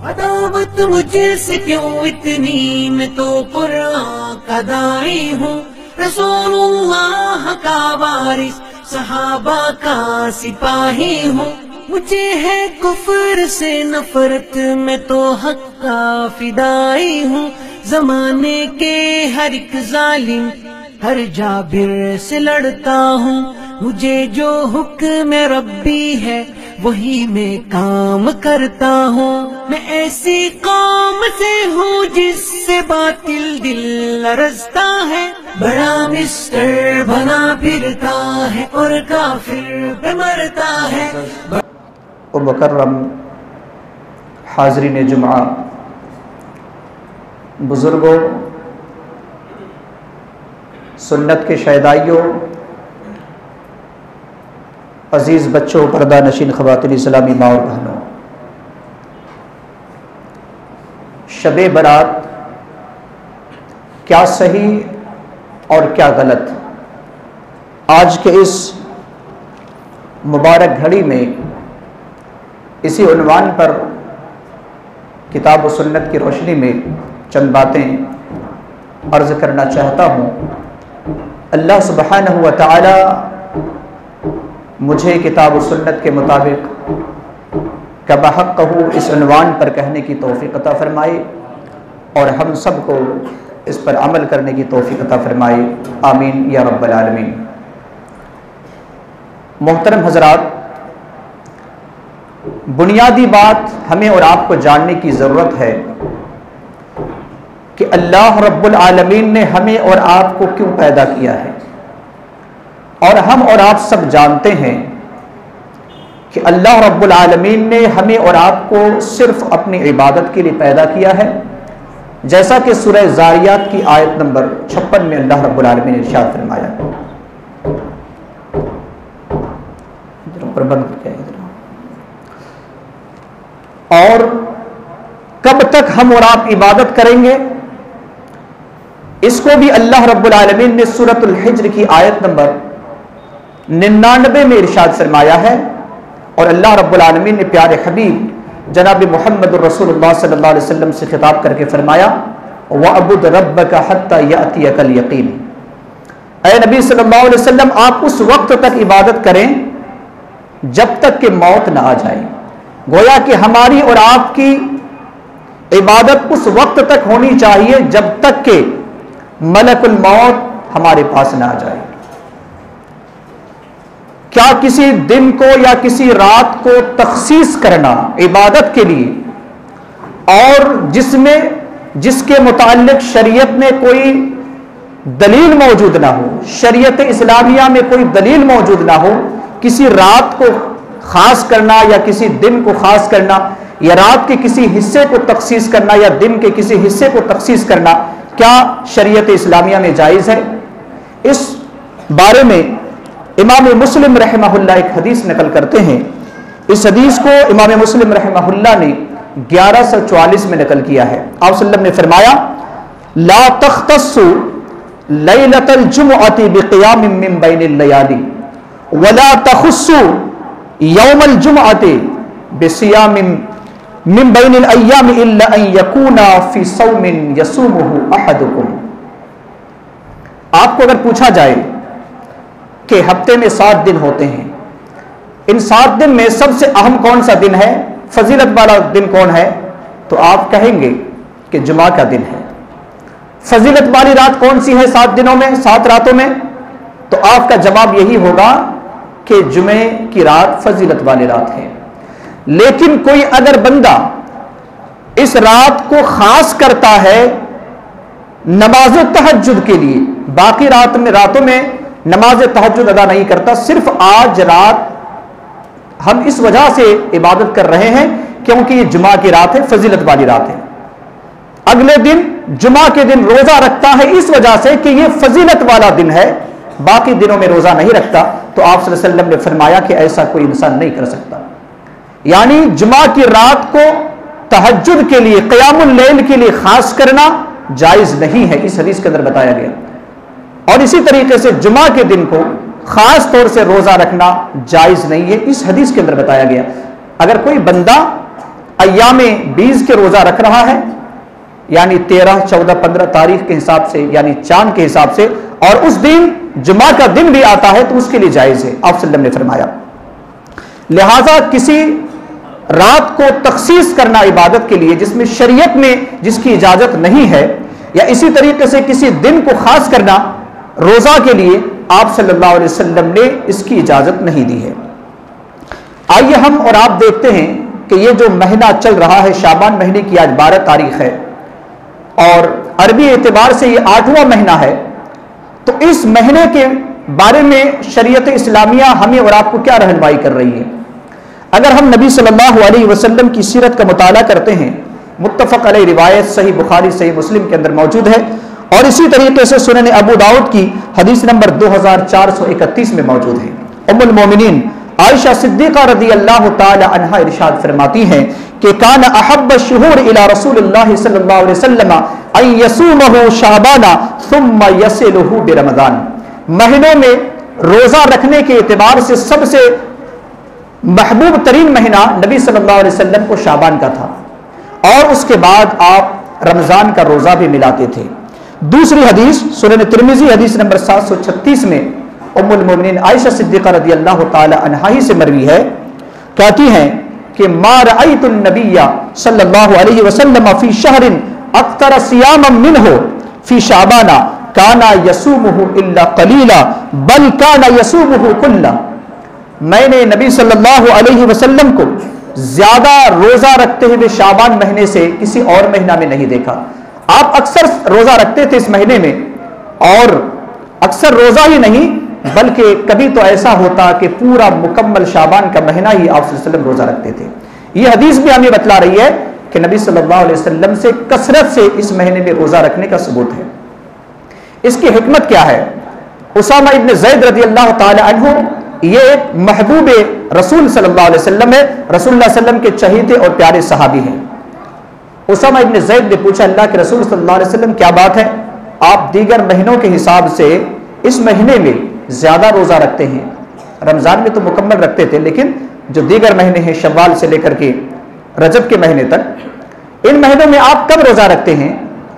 عداوت مجھ سے کیوں اتنی، میں تو قرآن کا داعی ہوں، رسول اللہ کا وارث، صحابہ کا سپاہی ہوں، مجھے ہے کفر سے نفرت، میں تو حق کا فدائی ہوں، زمانے کے ہر ایک ظالم ہر جابر سے لڑتا ہوں، مجھے جو حکم ربی ہے وہی میں کام کرتا ہوں، میں ایسی قوم سے ہوں جس سے باطل دل لرزتا ہے، بڑا مسٹر بنا پھرتا ہے اور کافر پہ مرتا ہے۔ اور مکرم حاضرین جمعہ، بزرگوں، سنت کے شیدائیوں، عزیز بچوں، پردہ نشین خواتین اسلامی ماں اور بہنوں، شب برات کیا صحیح اور کیا غلط، آج کے اس مبارک گھڑی میں اسی عنوان پر کتاب و سنت کی روشنی میں چند باتیں عرض کرنا چاہتا ہوں۔ اللہ سبحانہ و تعالی مجھے کتاب و سنت کے مطابق کما حق اس عنوان پر کہنے کی توفیق عطا فرمائے، اور ہم سب کو اس پر عمل کرنے کی توفیق عطا فرمائے، آمین یا رب العالمین۔ محترم حضرات، بنیادی بات ہمیں اور آپ کو جاننے کی ضرورت ہے کہ اللہ رب العالمین نے ہمیں اور آپ کو کیوں پیدا کیا ہے، اور ہم اور آپ سب جانتے ہیں کہ اللہ رب العالمین نے ہمیں اور آپ کو صرف اپنی عبادت کے لیے پیدا کیا ہے، جیسا کہ سورہ زاریات کی آیت نمبر 56 میں اللہ رب العالمین نے ارشاد فرمایا۔ اور کب تک ہم اور آپ عبادت کریں گے، اس کو بھی اللہ رب العالمین نے سورۃ الحجر کی آیت نمبر 99 میں ارشاد فرمایا ہے، اور اللہ رب العالمین نے پیارے حبیب جناب محمد رسول اللہ صلی اللہ علیہ وسلم سے خطاب کر کے فرمایا وَعْبُدْ رَبَّكَ حَتَّى يَأْتِيَكَ الْيَقِينُ، اے نبی صلی اللہ علیہ وسلم آپ اس وقت تک عبادت کریں جب تک کہ موت نہ آ جائے۔ گویا کہ ہماری اور آپ کی عبادت اس وقت تک ہونی چاہیے جب تک کہ ملک الموت ہمارے پاس نہ آ جائے۔ کیا کسی دن کو یا کسی رات کو تخصیص کرنا عبادت کے لیے، اور جس کے متعلق شریعت میں کوئی دلیل موجود نہ ہو، شریعت اسلامیہ میں کوئی دلیل موجود نہ ہو، کسی رات کو خاص کرنا یا کسی دن کو خاص کرنا، یا رات کے کسی حصے کو تخصیص کرنا یا دن کے کسی حصے کو تخصیص کرنا، کیا شریعت اسلامیہ میں جائز ہے؟ اس بارے میں امام مسلم رحمہ اللہ ایک حدیث نقل کرتے ہیں۔ اس حدیث کو امام مسلم رحمہ اللہ نے 1144 میں نقل کیا ہے۔ آپ صلی اللہ علیہ وسلم نے فرمایا لا تختصوا لیلۃ الجمعۃ بقیام من بین اللیالی ولا تخصوا یوم الجمعۃ بصیام من بین الایام الا ان یکون فی صوم یصومہ احدکم۔ آپ کو اگر پوچھا جائے کہ ہفتے میں 7 دن ہوتے ہیں، ان 7 دن میں سب سے اہم کون سا دن ہے، فضیلت والا دن کون ہے، تو آپ کہیں گے کہ جمعہ کا دن ہے۔ فضیلت والی رات کون سی ہے 7 دنوں میں، 7 راتوں میں؟ تو آپ کا جواب یہی ہوگا کہ جمعے کی رات فضیلت والی رات ہے۔ لیکن کوئی اگر بندہ اس رات کو خاص کرتا ہے نماز تہجد کے لیے، باقی راتوں میں نماز تہجد ادا نہیں کرتا، صرف آج رات ہم اس وجہ سے عبادت کر رہے ہیں کیونکہ یہ جمعہ کی رات ہے، فضیلت والی رات ہے، اگلے دن جمعہ کے دن روزہ رکھتا ہے اس وجہ سے کہ یہ فضیلت والا دن ہے، باقی دنوں میں روزہ نہیں رکھتا، تو آپ صلی اللہ علیہ وسلم نے فرمایا کہ ایسا کوئی انسان نہیں کر سکتا۔ یعنی جمعہ کی رات کو تہجد کے لیے، قیام اللیل کے لیے خاص کرنا جائز نہیں ہے، اس حدیث کے اندر بتایا گیا۔ اور اسی طریقے سے جمعہ کے دن کو خاص طور سے روزہ رکھنا جائز نہیں ہے، اس حدیث کے اندر بتایا گیا۔ اگر کوئی بندہ ایام 20 کے روزہ رکھ رہا ہے، یعنی 13، 14، 15 تاریخ کے حساب سے، یعنی چاند کے حساب سے، اور اس دن جمعہ کا دن بھی آتا ہے تو اس کے لیے جائز ہے، آپ صلی اللہ علیہ وسلم نے فرمایا۔ لہذا کسی رات کو تخصیص کرنا عبادت کے لیے جس میں شریعت میں جس کی اجازت نہیں ہے، یا اسی طریقے سے کسی دن کو خاص کرنا روزہ کے لیے، آپ صلی اللہ علیہ وسلم نے اس کی اجازت نہیں دی ہے۔ آئیے ہم اور آپ دیکھتے ہیں کہ یہ جو مہینہ چل رہا ہے، شعبان مہینے کی آج 12 تاریخ ہے اور عربی اعتبار سے یہ 8واں مہینہ ہے، تو اس مہینے کے بارے میں شریعت اسلامیہ ہمیں اور آپ کو کیا رہنمائی کر رہی ہے؟ اگر ہم نبی صلی اللہ علیہ وسلم کی سیرت کا مطالعہ کرتے ہیں، متفق علیہ روایت صحیح بخاری صحیح مسلم کے اندر موجود ہے، اور اسی طریقے سے سنن ابو داؤد کی حدیث نمبر 2431 میں موجود ہے۔ ام المومنین عائشہ صدیقہ رضی اللہ تعالی عنہا ارشاد فرماتی ہیں کہ کان احب الشہور الی رسول اللہ صلی اللہ علیہ وسلم ان یصومہ شعبان ثم یصلہ برمضان، مہینوں میں روزہ رکھنے کے اعتبار سے سب سے محبوب ترین مہینہ نبی صلی اللہ علیہ وسلم کو شعبان کا تھا، اور اس کے بعد آپ رمضان کا روزہ بھی ملاتے تھے۔ دوسری حدیث سنن ترمذی حدیث نمبر 736 میں ام المومنین عائشہ صدیقہ رضی اللہ تعالی عنہا ہی سے مروی ہے، کہتی ہیں کہ ما رأیت النبی صلی اللہ علیہ وسلم فی شہر اکثر صیاما منہ فی شعبان کان یصومہ الا قلیلا بل کان یصومہ کلا، میں نے نبی صلی اللہ علیہ وسلم کو زیادہ روزہ رکھتے ہوئے شعبان مہینے سے کسی اور مہینہ میں نہیں دیکھا۔ آپ اکثر روزہ رکھتے تھے اس مہینے میں، اور اکثر روزہ ہی نہیں بلکہ کبھی تو ایسا ہوتا کہ پورا مکمل شعبان کا مہینہ ہی آپ صلی اللہ علیہ وسلم روزہ رکھتے تھے۔ یہ حدیث بھی ہمیں بتلا رہی ہے کہ نبی صلی اللہ علیہ وسلم سے کثرت سے اس مہینے میں روزہ رکھنے کا ثبوت ہے۔ اس کی حکمت کیا ہے؟ اسامہ ابن زید رضی اللہ تعالی عنہ یہ ایک محبوب رسول صلی اللہ علیہ وسلم ہے، رسول اللہ علیہ وسلم کے چہیتے اور پیارے صحابی ہیں۔ اسامہ ابن زید نے پوچھا اللہ کے رسول صلی اللہ علیہ وسلم کیا بات ہے، آپ دیگر مہینوں کے حساب سے اس مہینے میں زیادہ روزہ رکھتے ہیں؟ رمضان میں تو مکمل رکھتے تھے، لیکن جو دیگر مہینے ہیں شوال سے لے کر کے رجب کے مہینے تک، ان مہینوں میں آپ کم روزہ رکھتے ہیں،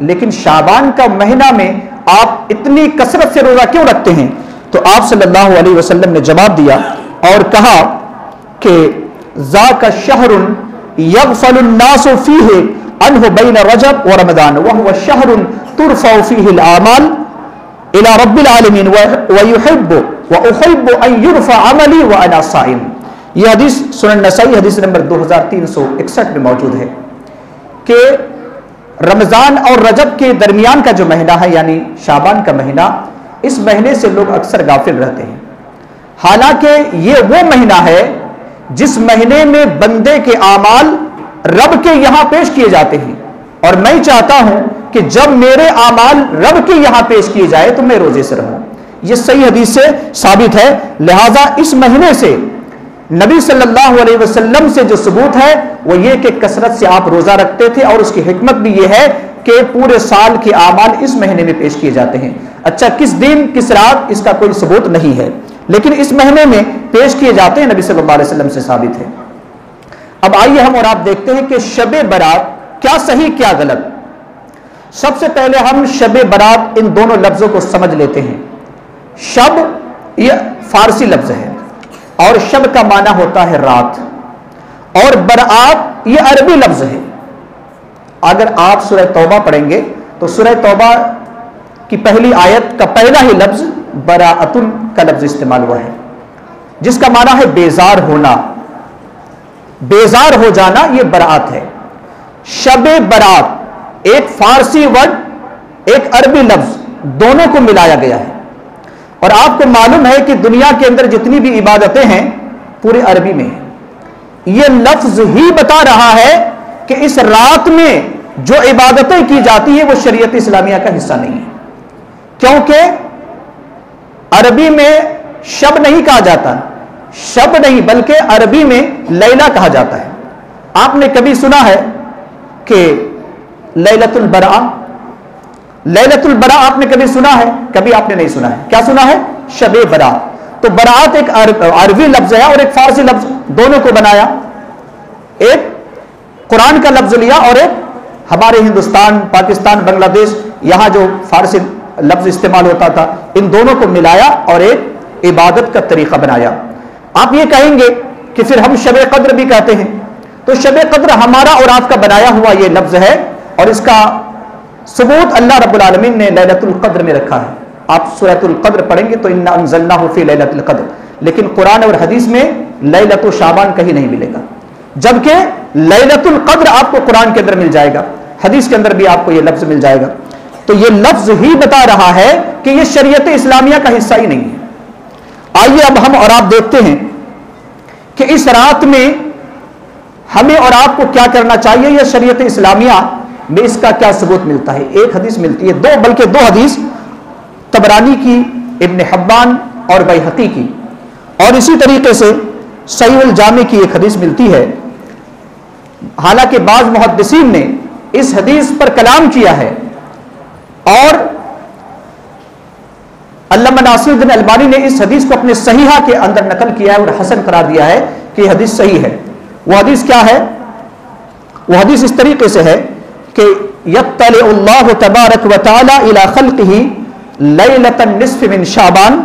لیکن شعبان کا مہینہ میں آپ اتنی کثرت سے روزہ کیوں رکھتے ہیں؟ تو آپ صلی اللہ علیہ وسلم نے جواب دیا اور کہا کہ ذاک شہر یغفل الناس فیہ عنہ بین رجب و رمضان وہو شہر ترفع فیہ الاعمال الى رب العالمین ویحب واحب ان یرفع عملی وانا صائم۔ یہ حدیث سنن نسائی حدیث نمبر 2361 میں موجود ہے کہ رمضان اور رجب کے درمیان کا جو مہینہ ہے یعنی شعبان کا مہینہ، اس مہینے سے لوگ اکثر غافل رہتے ہیں، حالانکہ یہ وہ مہینہ ہے جس مہینے میں بندے کے اعمال رب کے یہاں پیش کیے جاتے ہیں، اور میں چاہتا ہوں کہ جب میرے اعمال رب کے یہاں پیش کیے جائے تو میں روزے سے رہوں۔ یہ صحیح حدیث سے ثابت ہے۔ لہذا اس مہینے سے نبی صلی اللہ علیہ وسلم سے جو ثبوت ہے وہ یہ کہ کثرت سے آپ روزہ رکھتے تھے، اور اس کی حکمت بھی یہ ہے کہ پورے سال کے اعمال اس مہینے میں پیش کیے جاتے ہیں۔ اچھا کس دن کس رات اس کا کوئی ثبوت نہیں ہے، لیکن اس مہینے میں پیش کیے جاتے ہیں، نبی صلی اللہ علیہ وسلم سے ثابت ہے۔ اب آئیے ہم اور آپ دیکھتے ہیں کہ شب برات کیا صحیح کیا غلط۔ سب سے پہلے ہم شب برات ان دونوں لفظوں کو سمجھ لیتے ہیں۔ شب یہ فارسی لفظ ہے اور شب کا معنی ہوتا ہے رات، اور برات یہ عربی لفظ ہے۔ اگر آپ سورہ توبہ پڑھیں گے تو سورہ توبہ کی پہلی آیت کا پہلا ہی لفظ براءتن کا لفظ استعمال ہوا ہے، جس کا معنی ہے بیزار ہونا، بیزار ہو جانا، یہ برات ہے۔ شب برات ایک فارسی ورڈ ایک عربی لفظ دونوں کو ملایا گیا ہے، اور آپ کو معلوم ہے کہ دنیا کے اندر جتنی بھی عبادتیں ہیں پورے عربی میں ہیں۔ یہ لفظ ہی بتا رہا ہے کہ اس رات میں جو عبادتیں کی جاتی ہیں وہ شریعت اسلامیہ کا حصہ نہیں ہے، کیونکہ عربی میں شب نہیں کہا جاتا، شب نہیں بلکہ عربی میں لیلہ کہا جاتا ہے۔ آپ نے کبھی سنا ہے کہ لیلۃ البراء، لیلۃ البراء آپ نے کبھی سنا ہے؟ کبھی آپ نے نہیں سنا ہے۔ کیا سنا ہے؟ شب برات۔ تو برات ایک عربی لفظ ہے اور ایک فارسی لفظ، دونوں کو بنایا۔ ایک قرآن کا لفظ لیا اور ایک ہمارے ہندوستان، پاکستان، بنگلہ دیش یہاں جو فارسی لفظ استعمال ہوتا تھا، ان دونوں کو ملایا اور ایک عبادت کا طریقہ بنایا۔ آپ یہ کہیں گے کہ پھر ہم شب قدر بھی کہتے ہیں، تو شب قدر ہمارا اور آپ کا بنایا ہوا یہ لفظ ہے، اور اس کا ثبوت اللہ رب العالمین نے لیلۃ القدر میں رکھا ہے۔ آپ سورۃ القدر پڑھیں گے تو انا انزلناہ فی لیلۃ القدر، لیکن قرآن اور حدیث میں لیلۃ شعبان کہیں نہیں ملے گا، جبکہ لیلۃ القدر آپ کو قرآن کے اندر مل جائے گا، حدیث کے اندر بھی آپ کو یہ لفظ مل جائے گا۔ تو یہ لفظ ہی بتا رہا ہے کہ یہ شریعت اسلامیہ کا حصہ ہی نہیں ہے۔ آئیے اب ہم اور آپ دیکھتے ہیں کہ اس رات میں ہمیں اور آپ کو کیا کرنا چاہیے، یا شریعت اسلامیہ میں اس کا کیا ثبوت ملتا ہے۔ ایک حدیث ملتی ہے، بلکہ دو حدیث، طبرانی کی، ابن حبان اور بیہقی کی، اور اسی طریقے سے صحیح الجامع کی ایک حدیث ملتی ہے۔ حالانکہ بعض محدثین نے اس حدیث پر کلام کیا ہے، اور علامہ ناصر الدین البانی نے اس حدیث کو اپنے صحیحہ کے اندر نقل کیا ہے اور حسن قرار دیا ہے کہ یہ حدیث صحیح ہے۔ وہ حدیث کیا ہے؟ وہ حدیث اس طریقے سے ہے کہ یطلع اللہ تبارک و تعالی الی خلقہ لیلۃ النصف من شعبان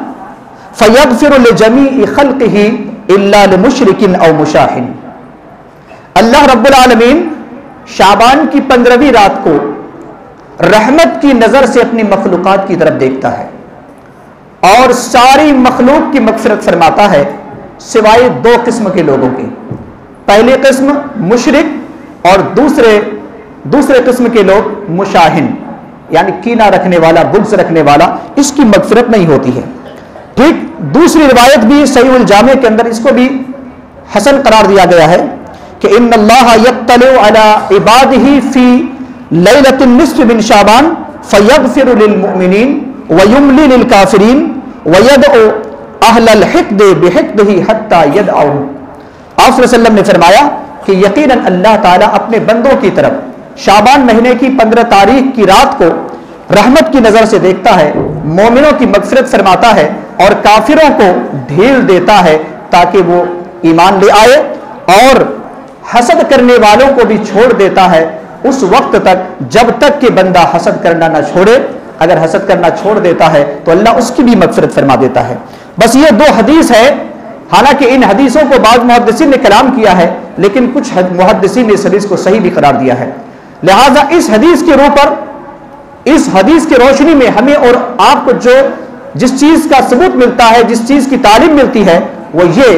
فیغفر لجمیع خلقہ الا لمشرک او مشاح۔ اللہ رب العالمین شعبان کی 15ویں رات کو رحمت کی نظر سے اپنی مخلوقات کی طرف دیکھتا ہے اور ساری مخلوق کی مغفرت فرماتا ہے سوائے دو قسم کے لوگوں کے۔ پہلی قسم مشرک اور دوسرے قسم کے لوگ مشاہن، یعنی کینہ رکھنے والا، بغض رکھنے والا، اس کی مغفرت نہیں ہوتی ہے۔ ٹھیک دوسری روایت بھی صحیح الجامع کے اندر اس کو بھی حسن قرار دیا گیا ہے کہ ان اللہ یطلع علی عبادہ فی لیلۃ النصف من شعبان فیغفر للمؤمنین ویملی للکافرین ویدعو اہل الحقد بحقدہ حتی یدعو۔ آپ صلی اللہ علیہ وسلم نے فرمایا کہ یقیناً اللہ تعالیٰ اپنے بندوں کی طرف شعبان مہینے کی 15 تاریخ کی رات کو رحمت کی نظر سے دیکھتا ہے، مومنوں کی مغفرت فرماتا ہے اور کافروں کو ڈھیل دیتا ہے تاکہ وہ ایمان لے آئے، اور حسد کرنے والوں کو بھی چھوڑ دیتا ہے اس وقت تک جب تک کہ بندہ حسد کرنا نہ چھوڑے۔ اگر حسد کرنا چھوڑ دیتا ہے تو اللہ اس کی بھی مغفرت فرما دیتا ہے۔ بس یہ دو حدیث ہے، حالانکہ ان حدیثوں کو بعض محدثین نے کلام کیا ہے، لیکن کچھ محدثین نے اس حدیث کو صحیح بھی قرار دیا ہے۔ لہٰذا اس حدیث کے روح پر، اس حدیث کی روشنی میں ہمیں اور آپ کو جس چیز کا ثبوت ملتا ہے، جس چیز کی تعلیم ملتی ہے، وہ یہ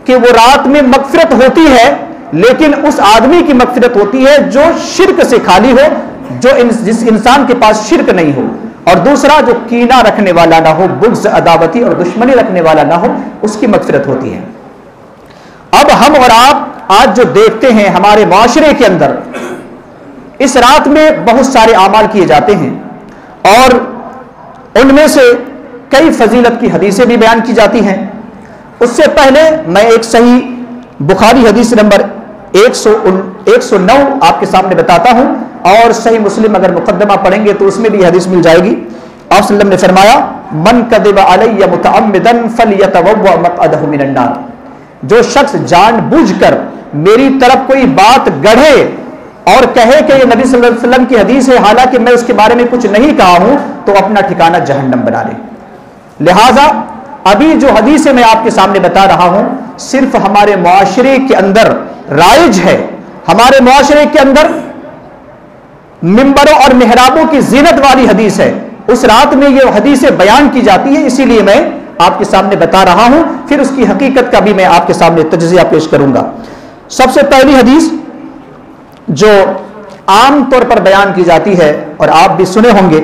کہ وہ رات میں مغفرت ہوتی ہے، لیکن اس آدمی کی مغفرت ہوتی ہے جو شرک سے خالی ہو، جس انسان کے پاس شرک نہیں ہو، اور دوسرا جو کینہ رکھنے والا نہ ہو، بغض، عداوتی اور دشمنی رکھنے والا نہ ہو، اس کی مغفرت ہوتی ہے۔ اب ہم اور آپ آج جو دیکھتے ہیں ہمارے معاشرے کے اندر، اس رات میں بہت سارے اعمال کیے جاتے ہیں، اور ان میں سے کئی فضیلت کی حدیثیں بھی بیان کی جاتی ہیں۔ اس سے پہلے میں ایک صحیح بخاری حدیث نمبر 109 آپ کے سامنے بتاتا ہوں، اور صحیح مسلم اگر مقدمہ پڑھیں گے تو اس میں بھی حدیث مل جائے گی۔ آپ صلی اللہ علیہ وسلم نے فرمایا من کذب علی متعمدا فلیتبوأ مقعدہ من النار، جو شخص جان بوجھ کر میری طرف کوئی بات گڑھے اور کہے کہ یہ نبی صلی اللہ علیہ وسلم کی حدیث ہے حالانکہ میں اس کے بارے میں کچھ نہیں کہا ہوں، تو اپنا ٹھکانہ جہنم بنا لے۔ لہذا ابھی جو حدیثیں میں آپ کے سامنے بتا رہا ہوں صرف ہمارے معاشرے کے اندر رائج ہے، ہمارے معاشرے کے اندر ممبروں اور محرابوں کی زینت والی حدیث ہے، اس رات میں یہ حدیثیں بیان کی جاتی ہے، اسی لیے میں آپ کے سامنے بتا رہا ہوں، پھر اس کی حقیقت کا بھی میں آپ کے سامنے تجزیہ پیش کروں گا۔ سب سے پہلی حدیث جو عام طور پر بیان کی جاتی ہے اور آپ بھی سنے ہوں گے،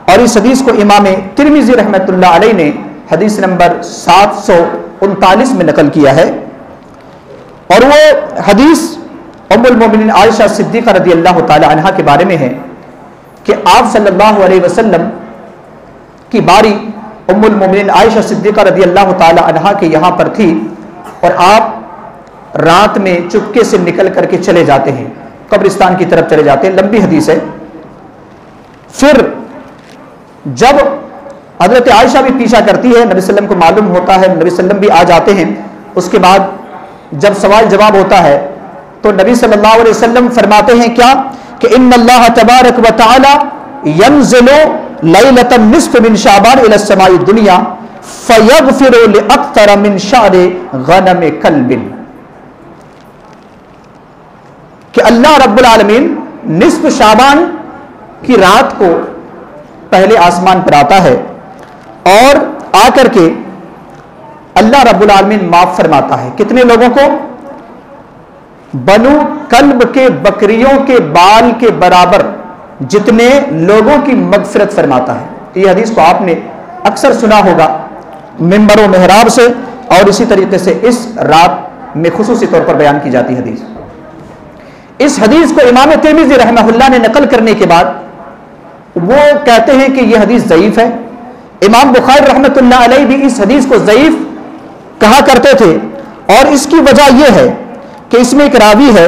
اور اس حدیث کو امام ترمذی رحمۃ اللہ علیہ نے حدیث نمبر 739 میں نقل کیا ہے، اور وہ حدیث ام المومنین عائشہ صدیقہ رضی اللہ تعالی عنہا کے بارے میں ہے کہ آپ صلی اللہ علیہ وسلم کی باری ام المومنین عائشہ صدیقہ رضی اللہ تعالی عنہا کے یہاں پر تھی، اور آپ رات میں چپکے سے نکل کر کے چلے جاتے ہیں، قبرستان کی طرف چلے جاتے ہیں، لمبی حدیث ہے۔ پھر جب حضرت عائشہ بھی پیچھا کرتی ہے، نبی صلی اللہ علیہ وسلم کو معلوم ہوتا ہے، نبی صلی اللہ علیہ وسلم بھی آ جاتے ہیں، اس کے بعد جب سوال جواب ہوتا ہے تو نبی صلی اللہ علیہ وسلم فرماتے ہیں کیا کہ ان اللہ تبارک و تعالی ينزل لیلۃ النصف من شعبان الى السماء الدنیا فیغفر لاکثر من شعر غنم کلب، کہ اللہ رب العالمین نصف شعبان کی رات کو پہلے آسمان پر آتا ہے اور آ کر کے اللہ رب العالمین معاف فرماتا ہے کتنے لوگوں کو؟ بنو کلب کے بکریوں کے بال کے برابر جتنے لوگوں کی مغفرت فرماتا ہے۔ یہ حدیث کو آپ نے اکثر سنا ہوگا منبر و محراب سے، اور اسی طریقے سے اس رات میں خصوصی طور پر بیان کی جاتی حدیث۔ اس حدیث کو امام ترمذی رحمہ اللہ نے نقل کرنے کے بعد وہ کہتے ہیں کہ یہ حدیث ضعیف ہے۔ امام بخاری رحمۃ اللہ علیہ بھی اس حدیث کو ضعیف کہا کرتے تھے، اور اس کی وجہ یہ ہے کہ اس میں ایک راوی ہے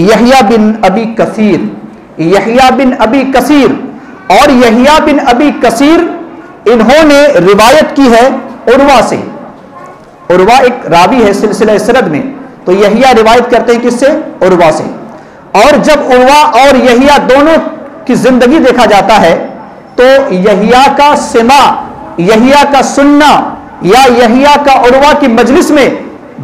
یحییٰ بن ابی کثیر، یحییٰ بن ابی کثیر، اور یحییٰ بن ابی کثیر انہوں نے روایت کی ہے عروہ سے۔ عروہ ایک راوی ہے سلسلہ سند میں، تو یحییٰ روایت کرتے ہیں کس سے؟ عروہ سے۔ اور جب عروہ اور یحییٰ دونوں کی زندگی دیکھا جاتا ہے تو یحییٰ کا سماع، یحییٰ کا سننا یا یحییٰ کا عروہ کی مجلس میں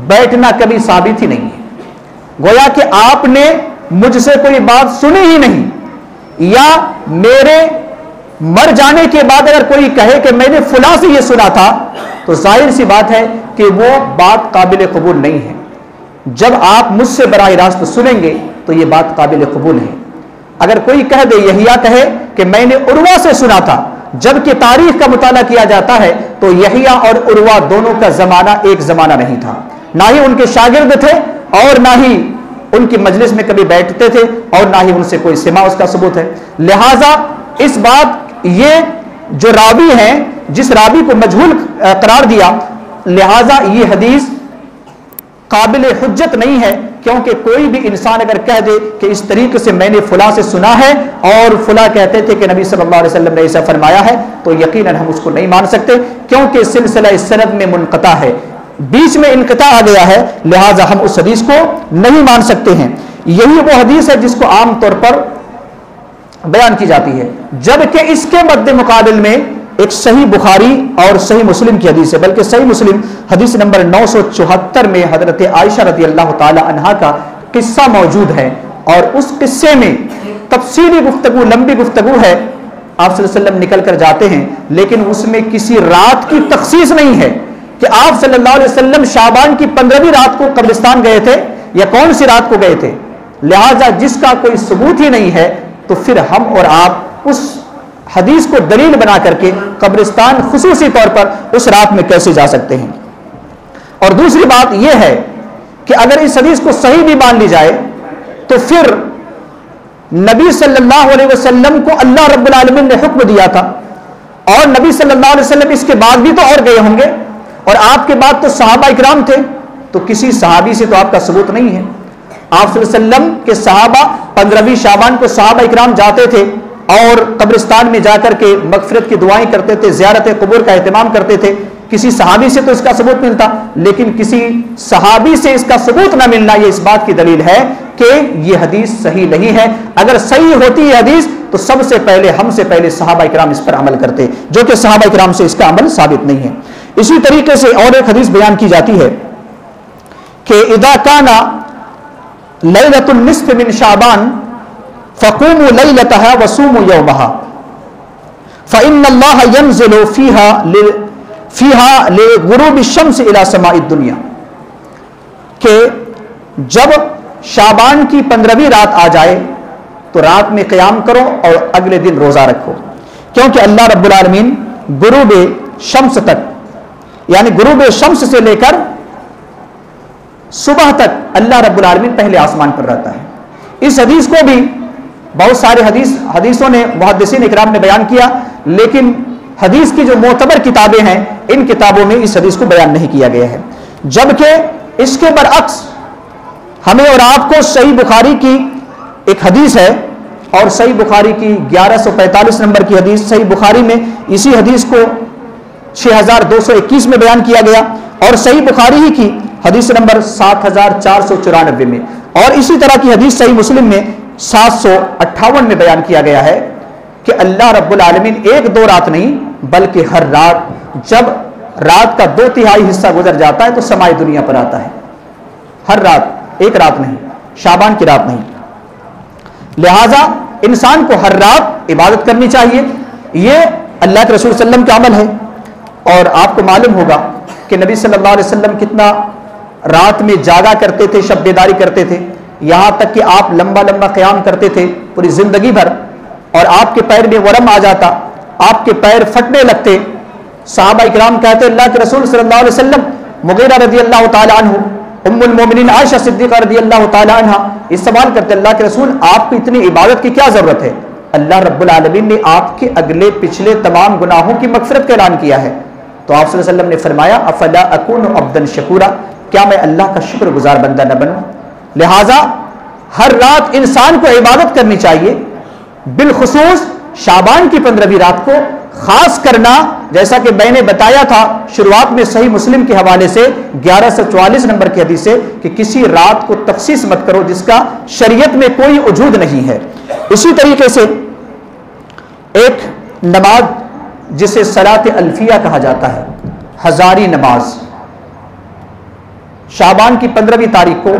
بیٹھنا کبھی ثابت ہی نہیں ہے۔ گویا کہ آپ نے مجھ سے کوئی بات سنی ہی نہیں، یا میرے مر جانے کے بعد اگر کوئی کہے کہ میں نے فلاں سے یہ سنا تھا تو ظاہر سی بات ہے کہ وہ بات قابل قبول نہیں ہے۔ جب آپ مجھ سے براہ راست سنیں گے تو یہ بات قابل قبول ہے۔ اگر کوئی کہہ دے، یحییٰ کہے کہ میں نے عروہ سے سنا تھا، جبکہ تاریخ کا مطالعہ کیا جاتا ہے تو یحییٰ اور عروہ دونوں کا زمانہ ایک زمانہ نہیں تھا، نہ ہی ان کے شاگرد تھے اور نہ ہی ان کی مجلس میں کبھی بیٹھتے تھے، اور نہ ہی ان سے کوئی سماع اس کا ثبوت ہے۔ لہٰذا اس بات، یہ جو راوی ہیں جس راوی کو مجہول قرار دیا، لہٰذا یہ حدیث قابل حجت نہیں ہے، کیونکہ کوئی بھی انسان اگر کہہ دے کہ اس طریقے سے میں نے فلاں سے سنا ہے اور فلاں کہتے تھے کہ نبی صلی اللہ علیہ وسلم نے ایسا فرمایا ہے، تو یقیناً ہم اس کو نہیں مان سکتے، کیونکہ سلسلہ سند میں منقطع ہے، بیچ میں انقطاع آ گیا ہے، لہٰذا ہم اس حدیث کو نہیں مان سکتے ہیں۔ یہی وہ حدیث ہے جس کو عام طور پر بیان کی جاتی ہے، جبکہ اس کے مد مقابل میں ایک صحیح بخاری اور صحیح مسلم کی حدیث ہے، بلکہ صحیح مسلم حدیث نمبر 974 میں حضرت عائشہ رضی اللہ تعالی عنہا کا قصہ موجود ہے، اور اس قصے میں تفصیلی گفتگو، لمبی گفتگو ہے، آپ صلی اللہ علیہ وسلم نکل کر جاتے ہیں، لیکن اس میں کسی رات کی تخصیص نہیں ہے کہ آپ صلی اللہ علیہ وسلم شعبان کی 15ویں رات کو قبرستان گئے تھے یا کون سی رات کو گئے تھے۔ لہٰذا جس کا کوئی ثبوت ہی نہیں ہے تو پھر ہم اور آپ اس حدیث کو دلیل بنا کر کے قبرستان خصوصی طور پر اس رات میں کیسے جا سکتے ہیں؟ اور دوسری بات یہ ہے کہ اگر اس حدیث کو صحیح بھی مان لی جائے تو پھر نبی صلی اللہ علیہ وسلم کو اللہ رب العالمین نے حکم دیا تھا، اور نبی صلی اللہ علیہ وسلم اس کے بعد بھی تو اور گئے ہوں گے، اور آپ کے بعد تو صحابہ اکرام تھے، تو کسی صحابی سے تو آپ کا ثبوت نہیں ہے۔ آپ صلی اللہ علیہ وسلم کے صحابہ 15ویں شعبان کو صحابہ اکرام جاتے تھے اور قبرستان میں جا کر کے مغفرت کی دعائیں کرتے تھے، زیارت قبور کا اہتمام کرتے تھے۔ کسی صحابی سے تو اس کا ثبوت ملتا، لیکن کسی صحابی سے اس کا ثبوت نہ ملنا یہ اس بات کی دلیل ہے کہ یہ حدیث صحیح نہیں ہے۔ اگر صحیح ہوتی یہ حدیث تو سب سے پہلے، ہم سے پہلے صحابہ اکرام اس پر عمل کرتے، جو کہ صحابہ اکرام سے اس کا عمل ثابت نہیں ہے۔ اسی طریقے سے اور ایک حدیث بیان کی جاتی ہے کہ اذا کان لیلۃ النصف من شعبان فقوموا لیلتها وصوموا یومها فإن اللہ ينزل فیہا لغروب الشمس الى سماء الدنیا، کہ جب شعبان کی 15ویں رات آ جائے تو رات میں قیام کرو اور اگلے دن روزہ رکھو، کیونکہ اللہ رب العالمین غروب شمس تک، یعنی غروب شمس سے لے کر صبح تک اللہ رب العالمین پہلے آسمان پر رہتا ہے۔ اس حدیث کو بھی بہت سارے حدیثوں نے، محدثین اکرام نے بیان کیا، لیکن حدیث کی جو معتبر کتابیں ہیں ان کتابوں میں اس حدیث کو بیان نہیں کیا گیا ہے، جبکہ اس کے برعکس ہمیں اور آپ کو صحیح بخاری کی ایک حدیث ہے، اور صحیح بخاری کی 1145 نمبر کی حدیث، صحیح بخاری میں اسی حدیث کو 6221 میں بیان کیا گیا، اور صحیح بخاری ہی کی حدیث نمبر 7494 میں، اور اسی طرح کی حدیث صحیح مسلم میں 758 میں بیان کیا گیا ہے کہ اللہ رب العالمین ایک دو رات نہیں بلکہ ہر رات جب رات کا 2/3 حصہ گزر جاتا ہے تو سمائی دنیا پر آتا ہے. ہر رات، ایک رات نہیں، شعبان کی رات نہیں. لہذا انسان کو ہر رات عبادت کرنی چاہیے. یہ اللہ کے رسول صلی اللہ علیہ وسلم کا عمل ہے. اور آپ کو معلوم ہوگا کہ نبی صلی اللہ علیہ وسلم کتنا رات میں جاگا کرتے تھے، شب بیداری کرتے تھے، یہاں تک کہ آپ لمبا لمبا قیام کرتے تھے پوری زندگی بھر، اور آپ کے پیر میں ورم آ جاتا، آپ کے پیر پھٹنے لگتے. صحابہ اکرام کہتے اللہ کے رسول صلی اللہ علیہ وسلم، مغیرہ رضی اللہ تعالی عنہ، ام المومنین عائشہ صدیقہ رضی اللہ تعالی عنہ اس سوال کرتے اللہ کے رسول آپ کو اتنی عبادت کی کیا ضرورت ہے؟ اللہ رب العالمین نے آپ کے اگلے پچھلے تمام گناہوں کی مغفرت کا اعلان کیا ہے. تو آپ صلی اللہ علیہ وسلم نے فرمایا افلا اکون عبدا شکورا، کیا میں اللہ کا شکر گزار بندہ نہ بنوں؟ لہٰذا ہر رات انسان کو عبادت کرنی چاہیے، بالخصوص شعبان کی 15ویں رات کو خاص کرنا، جیسا کہ میں نے بتایا تھا شروعات میں صحیح مسلم کے حوالے سے 1144 نمبر کی حدیث سے کہ کسی رات کو تخصیص مت کرو جس کا شریعت میں کوئی وجود نہیں ہے. اسی طریقے سے ایک نماز جسے صلاۃ الفیہ کہا جاتا ہے، ہزاری نماز، شعبان کی 15ویں تاریخ کو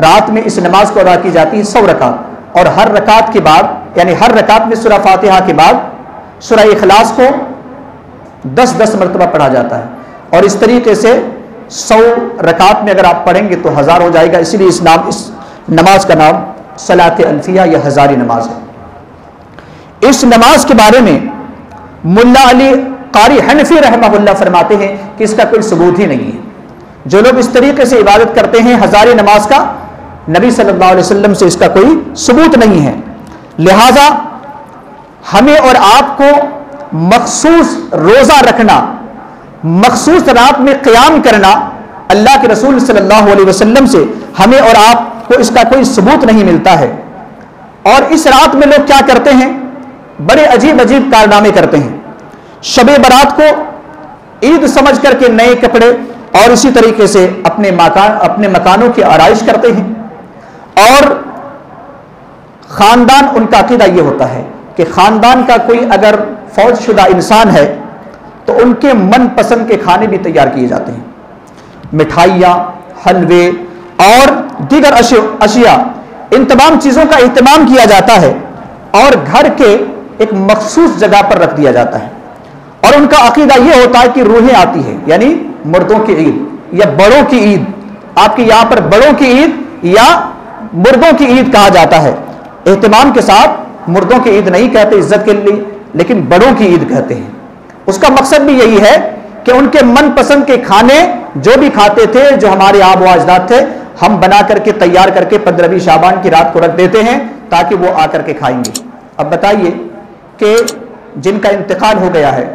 رات میں اس نماز کو ادا کی جاتی ہے 100 رکعت، اور ہر رکعت کے بعد یعنی ہر رکعت میں سورہ فاتحہ کے بعد سورہ اخلاص کو 10 مرتبہ پڑھا جاتا ہے. اور اس طریقے سے 100 رکعت میں اگر آپ پڑھیں گے تو 1000 ہو جائے گا. اسی لیے اس نماز کا نام صلاۃ الفیہ یا ہزاری نماز ہے. اس نماز کے بارے میں ملا علی قاری حنفی رحمہ اللہ فرماتے ہیں کہ اس کا کوئی ثبوت ہی نہیں ہے. جو لوگ اس طریقے سے عبادت کرتے ہیں ہزاری نماز کا، نبی صلی اللہ علیہ وسلم سے اس کا کوئی ثبوت نہیں ہے. لہذا ہمیں اور آپ کو مخصوص روزہ رکھنا، مخصوص رات میں قیام کرنا اللہ کے رسول صلی اللہ علیہ وسلم سے ہمیں اور آپ کو اس کا کوئی ثبوت نہیں ملتا ہے. اور اس رات میں لوگ کیا کرتے ہیں؟ بڑے عجیب عجیب کارنامے کرتے ہیں. شب برات کو عید سمجھ کر کے نئے کپڑے اور اسی طریقے سے اپنے مکانوں کی آرائش کرتے ہیں. اور خاندان، ان کا عقیدہ یہ ہوتا ہے کہ خاندان کا کوئی اگر فوت شدہ انسان ہے تو ان کے من پسند کے کھانے بھی تیار کیے جاتے ہیں، مٹھائیاں، حلوے اور دیگر اشیاء، ان تمام چیزوں کا اہتمام کیا جاتا ہے اور گھر کے ایک مخصوص جگہ پر رکھ دیا جاتا ہے. اور ان کا عقیدہ یہ ہوتا ہے کہ روحیں آتی ہیں، یعنی مردوں کی عید یا بڑوں کی عید. آپ کے یہاں پر بڑوں کی عید یا مردوں کی عید کہا جاتا ہے. اہتمام کے ساتھ مردوں کی عید نہیں کہتے عزت کے لیے، لیکن بڑوں کی عید کہتے ہیں. اس کا مقصد بھی یہی ہے کہ ان کے من پسند کے کھانے جو بھی کھاتے تھے، جو ہمارے آبا و اجداد تھے، ہم بنا کر کے تیار کر کے 15ویں شعبان کی رات کو رکھ دیتے ہیں تاکہ وہ آ کر کے کھائیں گے. اب بتائیے کہ جن کا انتقال ہو گیا ہے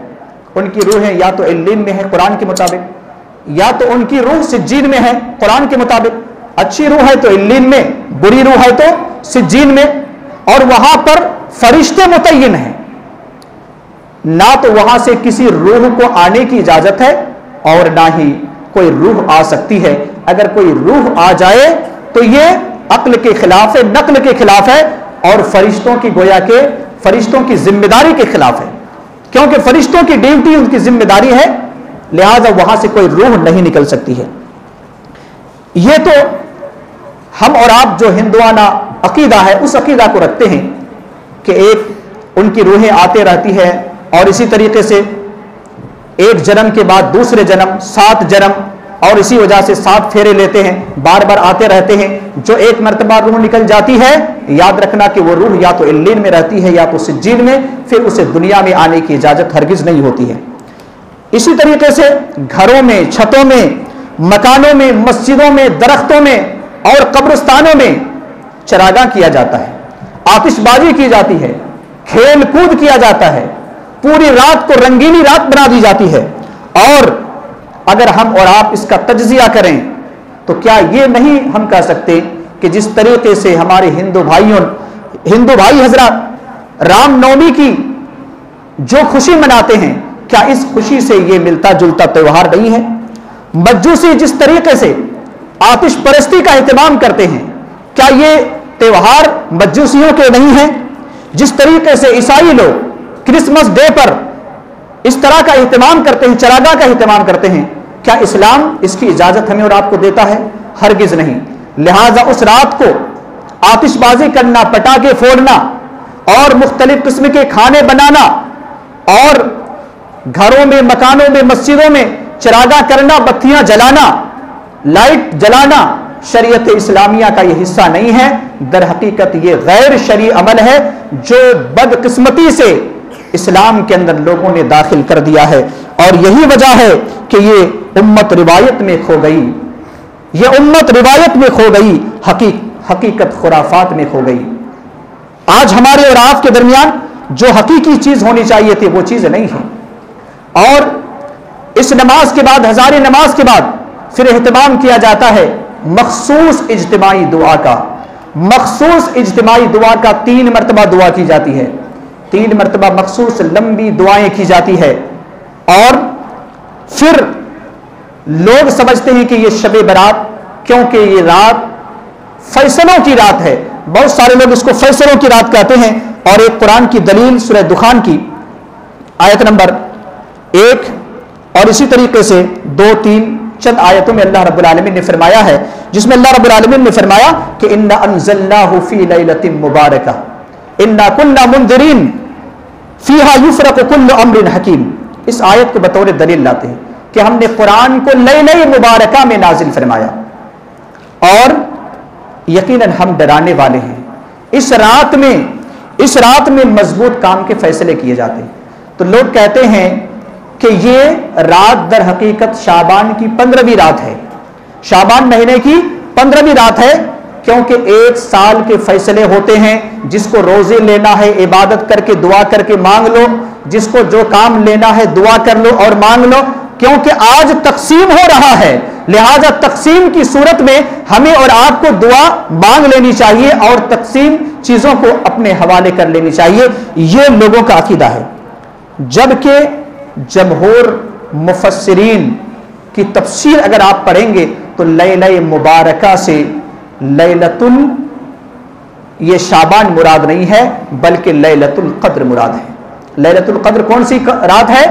ان کی روحیں یا تو علین میں ہے قرآن کے مطابق، یا تو ان کی روح سجین میں ہے قرآن کے مطابق. اچھی روح ہے تو علین میں، بری روح ہے تو سجین میں. اور وہاں پر فرشتے متعین ہیں، نہ تو وہاں سے کسی روح کو آنے کی اجازت ہے اور نہ ہی کوئی روح آ سکتی ہے. اگر کوئی روح آ جائے تو یہ عقل کے خلاف ہے، نقل کے خلاف ہے، اور فرشتوں کی گویا کہ فرشتوں کی ذمہ داری کے خلاف ہے، کیونکہ فرشتوں کی ڈیوٹی ان کی ذمہ داری ہے. لہذا وہاں سے کوئی روح نہیں نکل سکتی ہے. یہ تو ہم اور آپ جو ہندوانہ عقیدہ ہے اس عقیدہ کو رکھتے ہیں کہ ایک ان کی روحیں آتے رہتی ہے، اور اسی طریقے سے ایک جنم کے بعد دوسرے جنم، 7 جنم، اور اسی وجہ سے 7 پھیرے لیتے ہیں، بار بار آتے رہتے ہیں. جو ایک مرتبہ روح نکل جاتی ہے، یاد رکھنا کہ وہ روح یا تو علین میں رہتی ہے یا تو سجین میں، پھر اسے دنیا میں آنے کی اجازت ہرگز نہیں ہوتی ہے. اسی طریقے سے گھروں میں، چھتوں میں، مکانوں میں، مسجدوں میں، درختوں میں اور قبرستانوں میں چراغاں کیا جاتا ہے، آتش بازی کی جاتی ہے، کھیل کود کیا جاتا ہے، پوری رات کو رنگینی رات بنا دی جاتی ہے. اور اگر ہم اور آپ اس کا تجزیہ کریں تو کیا یہ نہیں ہم کہہ سکتے کہ جس طریقے سے ہمارے ہندو بھائی حضرات رام نومی کی جو خوشی مناتے ہیں، کیا اس خوشی سے یہ ملتا جلتا تہوار نہیں ہے؟ مجوسی جس طریقے سے آتش پرستی کا اہتمام کرتے ہیں، کیا یہ تہوار مجوسیوں کے نہیں ہیں؟ جس طریقے سے عیسائی لوگ کرسمس ڈے پر اس طرح کا اہتمام کرتے ہیں، چراگاہ کا اہتمام کرتے ہیں، کیا اسلام اس کی اجازت ہمیں اور آپ کو دیتا ہے؟ ہرگز نہیں۔ لہذا اس رات کو آتش بازی کرنا، پٹاخے پھوڑنا اور مختلف قسم کے کھانے بنانا اور گھروں میں، مکانوں میں، مسجدوں میں چراگاہ کرنا، بتیاں جلانا، لائٹ جلانا شریعت اسلامیہ کا یہ حصہ نہیں ہے۔ در حقیقت یہ غیر شرعی عمل ہے جو بدقسمتی سے اسلام کے اندر لوگوں نے داخل کر دیا ہے، اور یہی وجہ ہے کہ یہ امت روایت میں کھو گئی، یہ امت روایت میں کھو گئی، حقیقت خرافات میں کھو گئی۔ آج ہمارے اور آپ کے درمیان جو حقیقی چیز ہونی چاہیے تھی وہ چیز نہیں ہے، اور اس نماز کے بعد، ہزارے نماز کے بعد پھر اہتمام کیا جاتا ہے مخصوص اجتماعی دعا کا۔ مخصوص اجتماعی دعا کا 3 مرتبہ دعا کی جاتی ہے، 3 مرتبہ مخصوص لمبی دعائیں کی جاتی ہے، اور پھر لوگ سمجھتے ہیں کہ یہ شب برات، کیونکہ یہ رات فیصلوں کی رات ہے، بہت سارے لوگ اس کو فیصلوں کی رات کہتے ہیں۔ اور ایک قرآن کی دلیل سورہ دخان کی آیت نمبر 1 اور اسی طریقے سے 2، 3 چند آیتوں میں اللہ رب العالمین نے فرمایا ہے، جس میں اللہ رب العالمین نے فرمایا کہ اِنَّا أَنزَلْنَاهُ فِي لَيْلَةٍ مُبَارَكَةٍ إِنَّا كُنَّا مُنذِرِينَ فِيهَا يُفْرَقُ كُلُّ أَمْرٍ حَكِيمٍ۔ اس آیت کو بطور دلیل لاتے ہیں کہ ہم نے قرآن کو لیلہ مبارکہ میں نازل فرمایا، اور یقیناً ہم ڈرانے والے ہیں۔ اس رات میں مضبوط کام کے فیصلے کیے جاتے ہیں۔ تو لوگ کہتے ہیں کہ یہ رات در حقیقت شعبان کی 15ویں رات ہے، شعبان مہینے کی 15ویں رات ہے، کیونکہ 1 سال کے فیصلے ہوتے ہیں۔ جس کو روزے لینا ہے عبادت کر کے دعا کر کے مانگ لو، جس کو جو کام لینا ہے دعا کر لو اور مانگ لو، کیونکہ آج تقسیم ہو رہا ہے، لہذا تقسیم کی صورت میں ہمیں اور آپ کو دعا مانگ لینی چاہیے اور تقسیم چیزوں کو اپنے حوالے کر لینی چاہیے۔ یہ لوگوں کا عقیدہ ہے، جبکہ جمہور مفسرین کی تفسیر اگر آپ پڑھیں گے تو لیلہ مبارکہ سے یہ شعبان مراد نہیں ہے بلکہ لیلۃ القدر مراد ہے۔ لیلۃ القدر کون سی رات ہے؟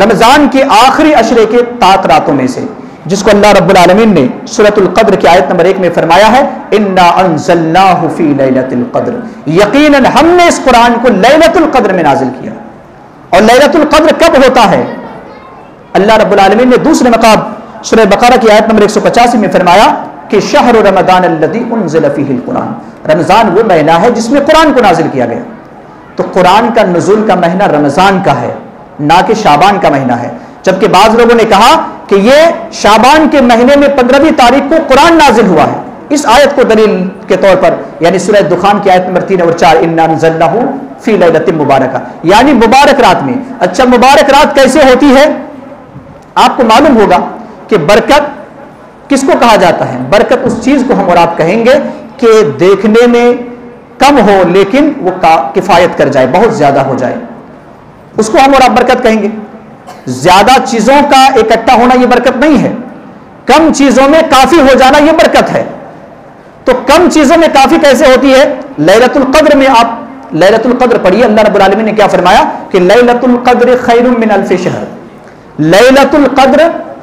رمضان کے آخری عشرے کے 7 راتوں میں سے، جس کو اللہ رب العالمین نے سورۃ القدر کی آیت نمبر 1 میں فرمایا ہے اِنَّا أَنزَلْنَاهُ فِي لَيْلَةِ الْقَدْرِ، یقیناً ہم نے اس قرآن کو لیلۃ القدر میں نازل کیا۔ اور لیلۃ القدر کب ہوتا ہے؟ اللہ رب العالمین نے دوسرے مقام سورہ بقرہ کی آیت نمبر 185 میں فرمایا کہ شہر رمضان الذی انزل فیہ القرآن، رمضان وہ مہینہ ہے جس میں قرآن کو نازل کیا گیا۔ تو قرآن کا نزول کا مہینہ رمضان کا ہے، نہ کہ شعبان کا مہینہ ہے، جبکہ بعض لوگوں نے کہا کہ یہ شعبان کے مہینے میں 15ویں تاریخ کو قرآن نازل ہوا ہے۔ اس آیت کو دلیل کے طور پر یعنی سورہ دخان کی آیت نمبر 3 اور 4 اِنَّا أَنزَلْنَاهُ فِي لَيْلَةٍ مُبَارَكَةٍ، یعنی مبارک رات میں۔ اچھا مبارک رات کیسے ہوتی ہے؟ آپ کو معلوم ہوگا کہ برکت کس کو کہا جاتا ہے؟ برکت اس چیز کو ہم اور آپ کہیں گے کہ دیکھنے میں کم ہو لیکن وہ کفایت کر جائے، بہت زیادہ ہو جائے، اس کو ہم اور آپ برکت کہیں گے۔ زیادہ چیزوں کا اکٹھا ہونا یہ برکت نہیں ہے، کم چیزوں میں کافی ہو جانا یہ برکت ہے۔ تو کم چیزوں میں کافی کیسے ہوتی ہے؟ لیلۃ القدر میں آپ لیلۃ القدر پڑھیے، اللہ رب العالمین نے کیا فرمایا کہ لیلۃ القدر خیر من الف شہر، لیلۃ القدر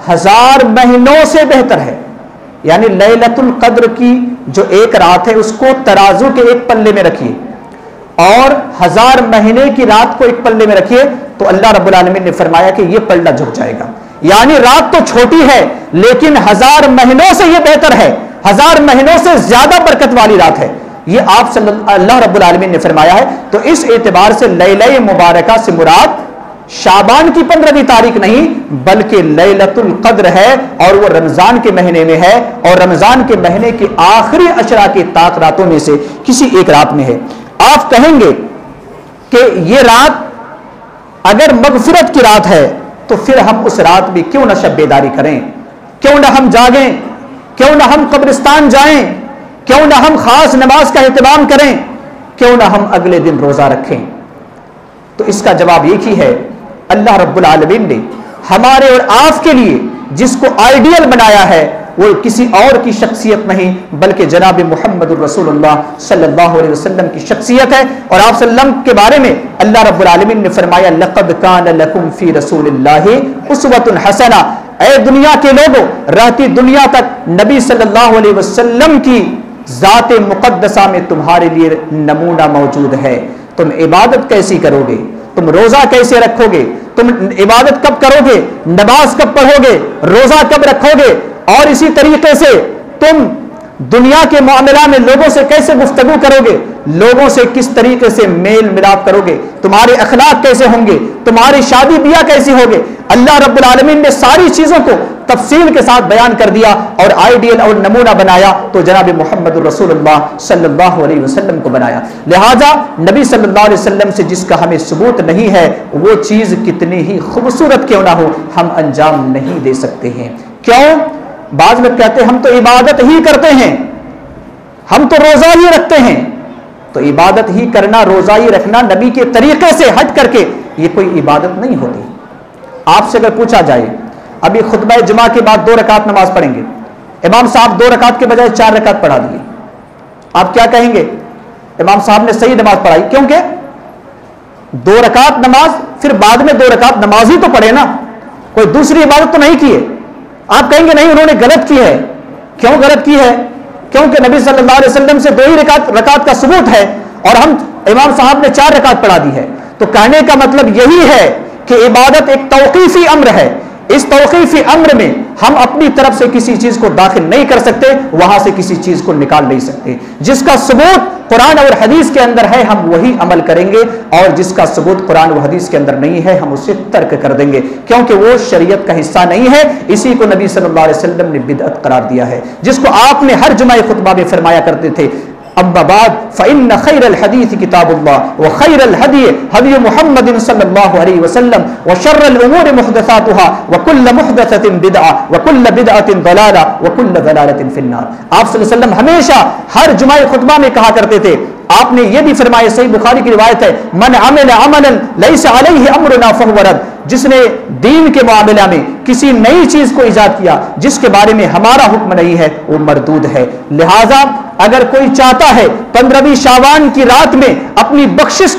1000 مہینوں سے بہتر ہے۔ یعنی لیلۃ القدر کی جو ایک رات ہے اس کو ترازو کے ایک پلے میں رکھیے اور 1000 مہینے کی رات کو ایک پلے میں رکھیے، تو اللہ رب العالمین نے فرمایا کہ یہ پلڑا جھک جائے گا۔ یعنی رات تو چھوٹی ہے لیکن 1000 مہینوں سے یہ بہتر ہے، 1000 مہینوں سے زیادہ برکت والی رات ہے، یہ آپ اللہ رب العالمین نے فرمایا ہے۔ تو اس اعتبار سے لیلہ مبارکہ سے مراد شعبان کی 15ویں تاریخ نہیں بلکہ لیلۃ القدر ہے، اور وہ رمضان کے مہینے میں ہے، اور رمضان کے مہینے کے آخری عشرہ کے 7 راتوں میں سے کسی ایک رات میں ہے۔ آپ کہیں گے کہ یہ رات اگر مغفرت کی رات ہے تو پھر ہم اس رات میں کیوں نہ شب بیداری کریں، کیوں نہ ہم جاگیں، کیوں نہ ہم قبرستان جائیں، کیوں نہ ہم خاص نماز کا اہتمام کریں، کیوں نہ ہم اگلے دن روزہ رکھیں؟ تو اس کا جواب ایک ہی ہے، اللہ رب العالمین نے ہمارے اور آپ کے لیے جس کو آئیڈیل بنایا ہے وہ کسی اور کی شخصیت نہیں بلکہ جناب محمد الرسول اللہ صلی اللہ علیہ وسلم کی شخصیت ہے۔ اور آپ صلی اللہ علیہ وسلم کے بارے میں اللہ رب العالمین نے فرمایا لقد کان لکم فی رسول اللہ اسوۃ حسنہ، اے دنیا کے لوگوں، رہتی دنیا تک نبی صلی اللہ علیہ وسلم کی ذات مقدسہ میں تمہارے لیے نمونہ موجود ہے۔ تم عبادت کیسی کرو گے، تم روزہ کیسے رکھو گے، تم عبادت کب کرو گے، نماز کب پڑھو گے، روزہ کب رکھو گے، اور اسی طریقے سے تم دنیا کے معاملہ میں لوگوں سے کیسے گفتگو کرو گے، لوگوں سے کس طریقے سے میل ملاپ کرو گے، تمہارے اخلاق کیسے ہوں گے، تمہاری شادی بیاہ کیسی ہوگے، اللہ رب العالمین نے ساری چیزوں کو تفصیل کے ساتھ بیان کر دیا اور آئیڈیل اور نمونہ بنایا تو جناب محمد الرسول اللہ صلی اللہ علیہ وسلم کو بنایا۔ لہذا نبی صلی اللہ علیہ وسلم سے جس کا ہمیں ثبوت نہیں ہے وہ چیز کتنی ہی خوبصورت کیوں نہ ہو ہم انجام نہیں دے سکتے ہیں۔ کیوں؟ بعض لوگ کہتے ہیں ہم تو عبادت ہی کرتے ہیں، ہم تو روزہ ہی رکھتے ہیں، تو عبادت ہی کرنا، روزہ ہی رکھنا نبی کے طریقے سے ہٹ کر کے یہ کوئی عبادت نہیں ہوتی۔ آپ سے اگر پوچھا جائے ابھی خطبہ جمعہ کے بعد 2 رکعت نماز پڑھیں گے، امام صاحب 2 رکعت کے بجائے 4 رکعت پڑھا دیے، آپ کیا کہیں گے؟ امام صاحب نے صحیح نماز پڑھائی، کیونکہ 2 رکعت نماز، پھر بعد میں 2 رکعت نماز ہی تو پڑھے نا، کوئی دوسری عبادت تو نہیں کی ہے۔ آپ کہیں گے نہیں انہوں نے غلط کی ہے، کیوں غلط کی ہے؟ کیونکہ نبی صلی اللہ علیہ وسلم سے 2 ہی رکعت کا ثبوت ہے اور ہم امام صاحب نے 4 رکعت پڑھا دی ہے۔ تو کہنے کا مطلب یہی ہے کہ عبادت ایک توقیفی امر ہے، اس توقیفی امر میں ہم اپنی طرف سے کسی چیز کو داخل نہیں کر سکتے، وہاں سے کسی چیز کو نکال نہیں سکتے۔ جس کا ثبوت قرآن اور حدیث کے اندر ہے ہم وہی عمل کریں گے، اور جس کا ثبوت قرآن و حدیث کے اندر نہیں ہے ہم اسے ترک کر دیں گے، کیونکہ وہ شریعت کا حصہ نہیں ہے۔ اسی کو نبی صلی اللہ علیہ وسلم نے بدعت قرار دیا ہے، جس کو آپ نے ہر جمعہ خطبہ میں فرمایا کرتے تھے اما بعد فإن خير الحديث كتاب الله وخير الهدي هدي محمد صلى الله عليه وسلم وشر الأمور محدثاتها وكل محدثة بدعة وكل بدعة ضلالة وكل ضلالة في النار۔ آپ صلی اللہ علیہ وسلم ہمیشہ ہر جمعہ خطبہ میں کہا کرتے تھے، آپ نے یہ بھی فرمایا، صحیح بخاری کی روایت ہے، من عمل عملا ليس عليه امرنا فهو رد، جس نے دین کے معاملہ میں کسی نئی چیز کو ایجاد کیا جس کے بارے میں ہمارا حکم نہیں ہے وہ مردود ہے۔ لہذا اگر کوئی چاہتا ہے 15ویں شعبان کی رات میں اپنی بخشش،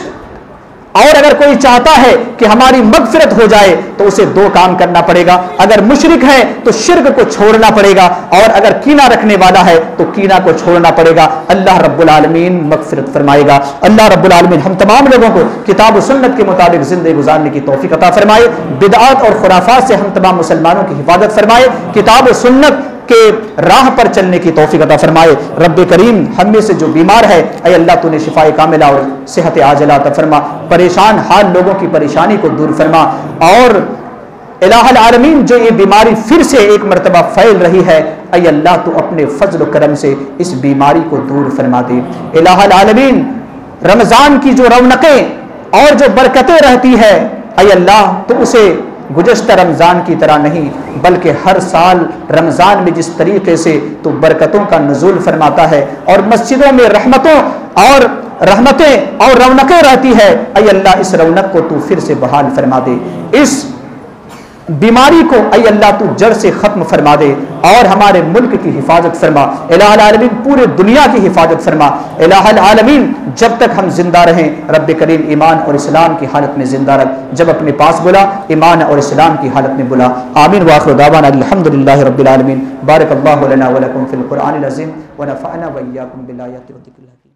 اور اگر کوئی چاہتا ہے کہ ہماری مغفرت ہو جائے تو اسے 2 کام کرنا پڑے گا، اگر مشرک ہے تو شرک کو چھوڑنا پڑے گا، اور اگر کینہ رکھنے والا ہے تو کینہ کو چھوڑنا پڑے گا۔ اللہ رب العالمین مغفرت فرمائے گا۔ اللہ رب العالمین ہم تمام لوگوں کو کتاب و سنت کے مطابق زندگی گزارنے کی توفیق عطا فرمائے، بدعات اور خرافات سے ہم تمام مسلمانوں کی حفاظت فرمائے، کتاب و سنت کے راہ پر چلنے کی توفیق عطا فرمائے۔ رب کریم ہم میں سے جو بیمار ہے اے اللہ تو نے شفائے کاملہ اور صحت عاجلہ عطا فرما، پریشان حال لوگوں کی پریشانی کو دور فرما، اور الہ العالمین جو یہ بیماری پھر سے ایک مرتبہ پھیل رہی ہے اے اللہ تو اپنے فضل و کرم سے اس بیماری کو دور فرما دے۔ الہ العالمین رمضان کی جو رونقیں اور جو برکتیں رہتی ہے اے اللہ تو اسے گزشتہ رمضان کی طرح نہیں بلکہ ہر سال رمضان میں جس طریقے سے تو برکتوں کا نزول فرماتا ہے اور مسجدوں میں رحمتوں اور رحمتیں اور رونقیں رہتی ہے، اے اللہ اس رونق کو تو پھر سے بحال فرما دے، اس بیماری کو اے اللہ تو جڑ سے ختم فرما دے، اور ہمارے ملک کی حفاظت فرما الہ العالمین، پورے دنیا کی حفاظت فرما الہ العالمین۔ جب تک ہم زندہ رہیں رب کریم ایمان اور اسلام کی حالت میں زندہ رکھ، جب اپنے پاس بلا ایمان اور اسلام کی حالت میں بلا۔ آمین وآخر دعوانا الحمدللہ رب العالمین۔ بارک اللہ لنا ولکم فی القرآن العظیم ونفعنا وإیاکم بالآیات والذکر الحکیم۔